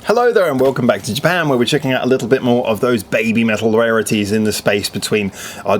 Hello there and welcome back to Japan, where we're checking out a little bit more of those baby metal rarities in the space between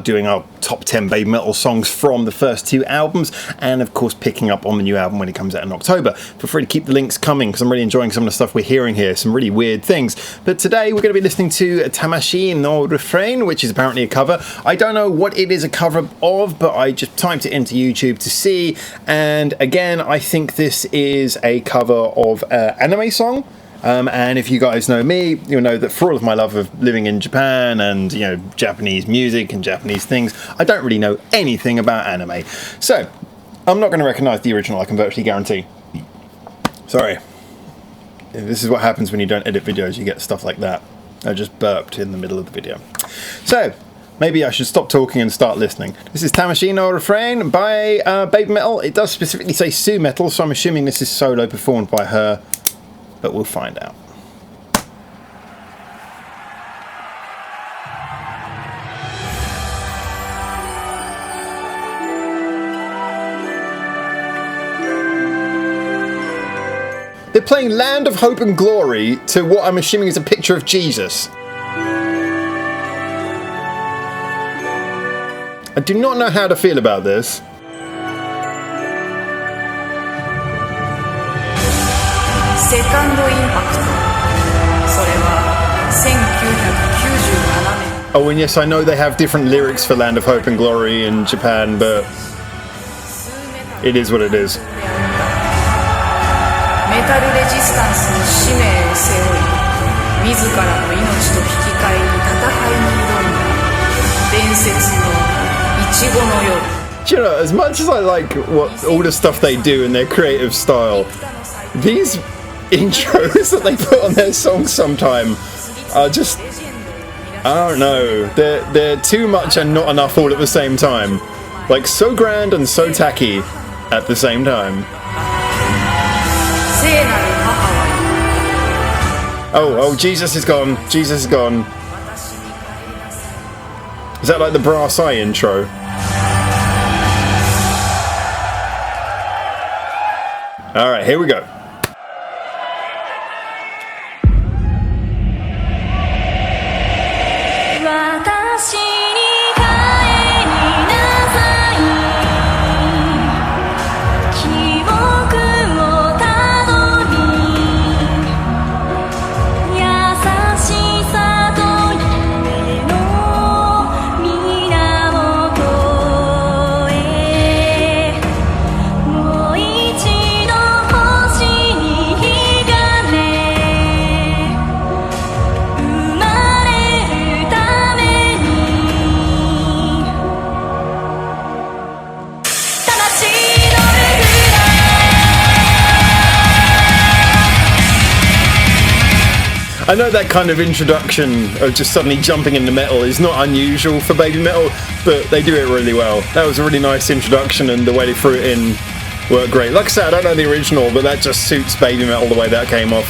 doing our top 10 baby metal songs from the first two albums, and of course picking up on the new album when it comes out in October. Feel free to keep the links coming because I'm really enjoying some of the stuff we're hearing here, some really weird things. But today we're going to be listening to Tamashii no Rufuran, which is apparently a cover. I don't know what it is a cover of, but I just typed it into YouTube to see, and again I think this is a cover of an anime song. And if you guys know me, you'll know that for all of my love of living in Japan and, you know, Japanese music and Japanese things, I don't really know anything about anime. So, I'm not going to recognise the original, I can virtually guarantee. Sorry. This is what happens when you don't edit videos, you get stuff like that. I just burped in the middle of the video. So, maybe I should stop talking and start listening. This is Tamashii no Rufuran by Baby Metal. It does specifically say Sue Metal, so I'm assuming this is solo performed by her. But we'll find out. They're playing Land of Hope and Glory to what I'm assuming is a picture of Jesus. I do not know how to feel about this. Oh, and yes, I know they have different lyrics for Land of Hope and Glory in Japan, but it is what it is. Do you know, as much as I like all the stuff they do in their creative style, these intros that they put on their songs sometime are just, I don't know, they're too much and not enough all at the same time. Like, so grand and so tacky at the same time. Oh, Jesus is gone. Jesus is gone. Is that like the Brass Eye intro? Alright, here we go. I know that kind of introduction of just suddenly jumping into metal is not unusual for baby metal, but they do it really well. That was a really nice introduction, and the way they threw it in worked great. Like I said, I don't know the original, but that just suits baby metal the way that came off.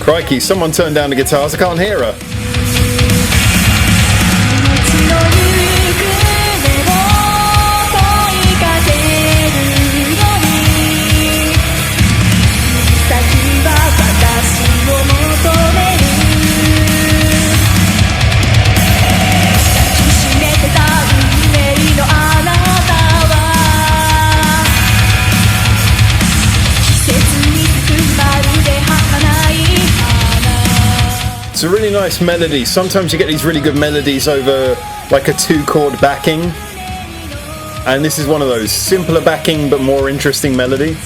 Crikey, someone turned down the guitars, I can't hear her. It's a really nice melody. Sometimes you get these really good melodies over like a 2-chord backing, and this is one of those simpler backing but more interesting melody.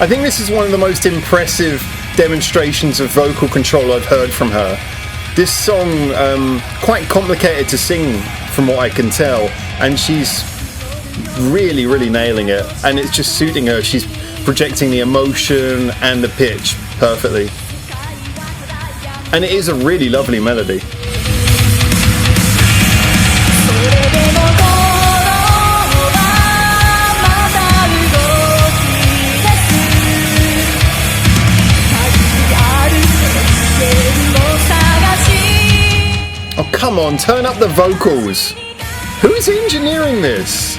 I think this is one of the most impressive demonstrations of vocal control I've heard from her. This song, quite complicated to sing from what I can tell, and she's really, really nailing it, and it's just suiting her. She's projecting the emotion and the pitch perfectly. And it is a really lovely melody. Oh, come on, turn up the vocals. Who's engineering this?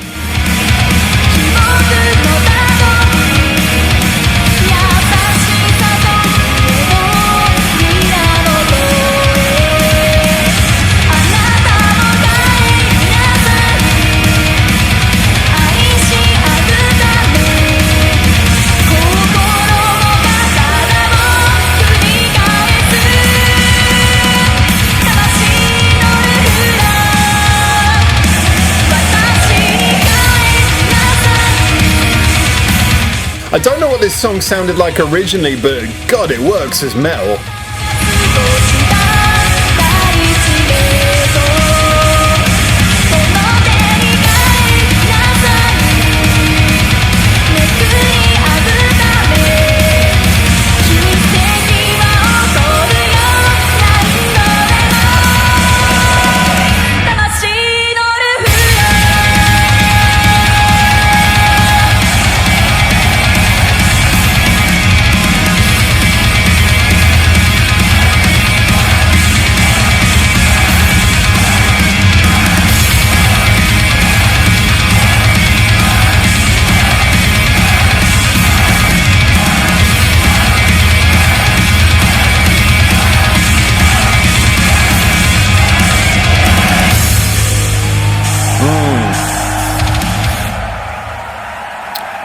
I don't know what this song sounded like originally, but God, it works as metal.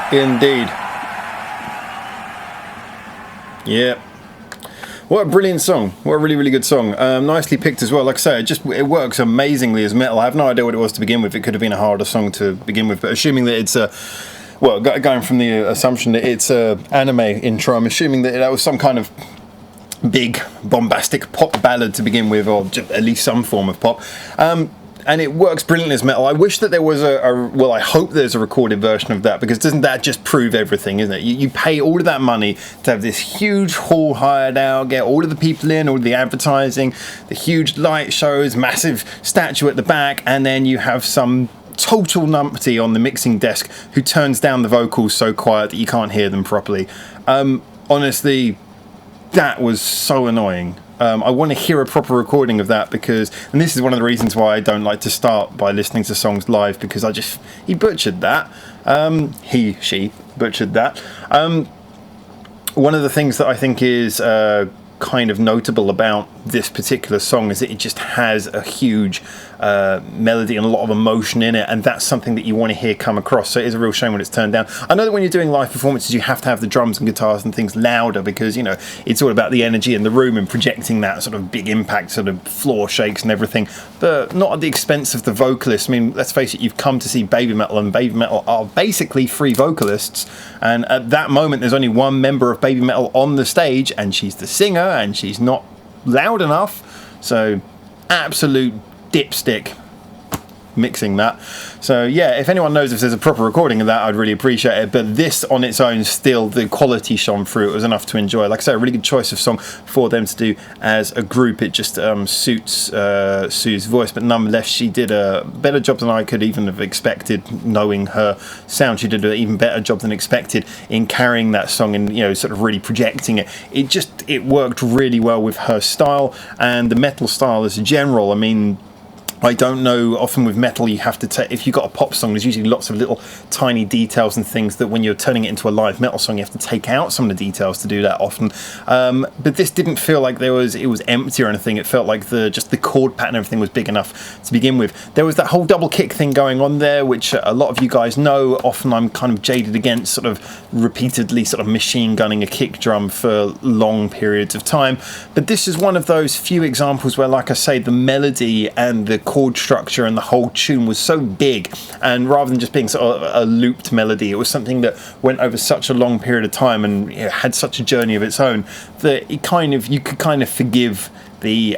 Indeed. Yeah. What a brilliant song. What a really, really good song. Nicely picked as well. Like I say, it works amazingly as metal. I have no idea what it was to begin with. It could have been a harder song to begin with, but assuming that it's a... Well, going from the assumption that it's a anime intro, I'm assuming that that was some kind of big, bombastic pop ballad to begin with, or at least some form of pop. And it works brilliantly as metal. I wish that there was well, I hope there's a recorded version of that, because doesn't that just prove everything, isn't it? You pay all of that money to have this huge hall hired out, get all of the people in, all of the advertising, the huge light shows, massive statue at the back, and then you have some total numpty on the mixing desk who turns down the vocals so quiet that you can't hear them properly. Honestly, that was so annoying. I want to hear a proper recording of that, because, and this is one of the reasons why I don't like to start by listening to songs live, because he butchered that. She butchered that. One of the things that I think is kind of notable about this particular song is that it just has a huge melody and a lot of emotion in it, and that's something that you want to hear come across. So it is a real shame when it's turned down. I know that when you're doing live performances you have to have the drums and guitars and things louder, because, you know, it's all about the energy in the room and projecting that sort of big impact, sort of floor shakes and everything, but not at the expense of the vocalists. I mean, let's face it, you've come to see Baby Metal, and Baby Metal are basically 3 vocalists, and at that moment there's only one member of Baby Metal on the stage, and she's the singer, and she's not loud enough. So absolute dipstick mixing that. So yeah, if anyone knows if there's a proper recording of that, I'd really appreciate it. But this on its own, still the quality shone through. It was enough to enjoy. Like I say, a really good choice of song for them to do as a group. It just suits Sue's voice, but nonetheless she did a better job than I could even have expected. Knowing her sound, she did an even better job than expected in carrying that song and, you know, sort of really projecting it. It worked really well with her style and the metal style as a general. I mean, I don't know, often with metal you have to take, if you've got a pop song, there's usually lots of little tiny details and things that when you're turning it into a live metal song you have to take out some of the details to do that often. But this didn't feel like it was empty or anything. It felt like just the chord pattern and everything was big enough to begin with. There was that whole double kick thing going on there, which a lot of you guys know. Often I'm kind of jaded against sort of repeatedly sort of machine gunning a kick drum for long periods of time. But this is one of those few examples where, like I say, the melody and the chord structure and the whole tune was so big, and rather than just being sort of a looped melody, it was something that went over such a long period of time and had such a journey of its own that you could kind of forgive the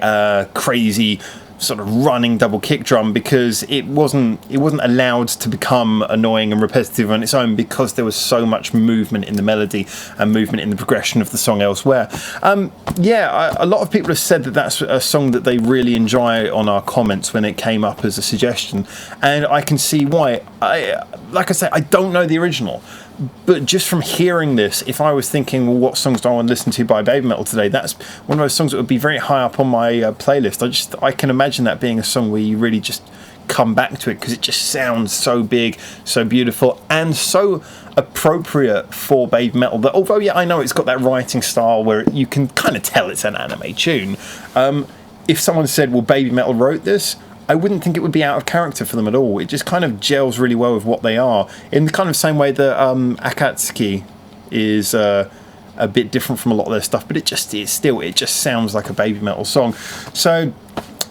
crazy sort of running double kick drum, because it wasn't allowed to become annoying and repetitive on its own, because there was so much movement in the melody and movement in the progression of the song elsewhere. A lot of people have said that that's a song that they really enjoy on our comments when it came up as a suggestion, and I can see why. Like I say, I don't know the original, but just from hearing this, if I was thinking, well, what songs do I want to listen to by BABYMETAL today, that's one of those songs that would be very high up on my playlist. I can imagine that being a song where you really just come back to it, because it just sounds so big, so beautiful, and so appropriate for BABYMETAL, that although, I know it's got that writing style where you can kind of tell it's an anime tune, if someone said, well, BABYMETAL wrote this, I wouldn't think it would be out of character for them at all. It just kind of gels really well with what they are, in the kind of same way that Akatsuki is a bit different from a lot of their stuff, but it just sounds like a BABYMETAL song. So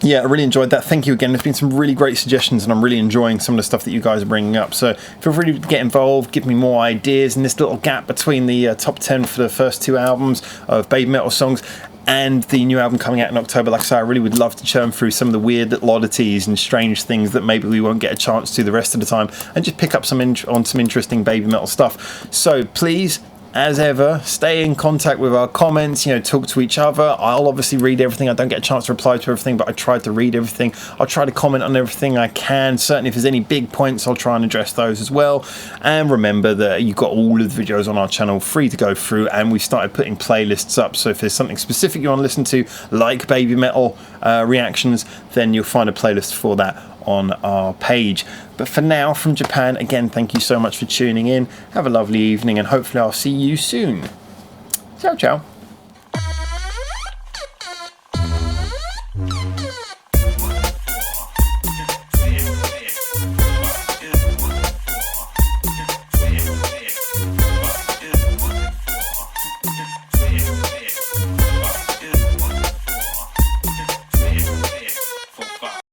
yeah, I really enjoyed that. Thank you again. There's been some really great suggestions, and I'm really enjoying some of the stuff that you guys are bringing up. So feel free to get involved, give me more ideas in this little gap between the top 10 for the first 2 albums of BABYMETAL songs and the new album coming out in October. Like I say, I really would love to churn through some of the weird little oddities and strange things that maybe we won't get a chance to the rest of the time, and just pick up on some interesting BABYMETAL stuff. So please, as ever, stay in contact with our comments, talk to each other. I'll obviously read everything. I don't get a chance to reply to everything, but I try to read everything. I'll try to comment on everything I can. Certainly if there's any big points, I'll try and address those as well. And remember that you've got all of the videos on our channel free to go through, and we started putting playlists up. So if there's something specific you want to listen to, like BABYMETAL reactions, then you'll find a playlist for that on our page. But for now, from Japan, again, thank you so much for tuning in. Have a lovely evening, and hopefully I'll see you soon. Ciao, ciao.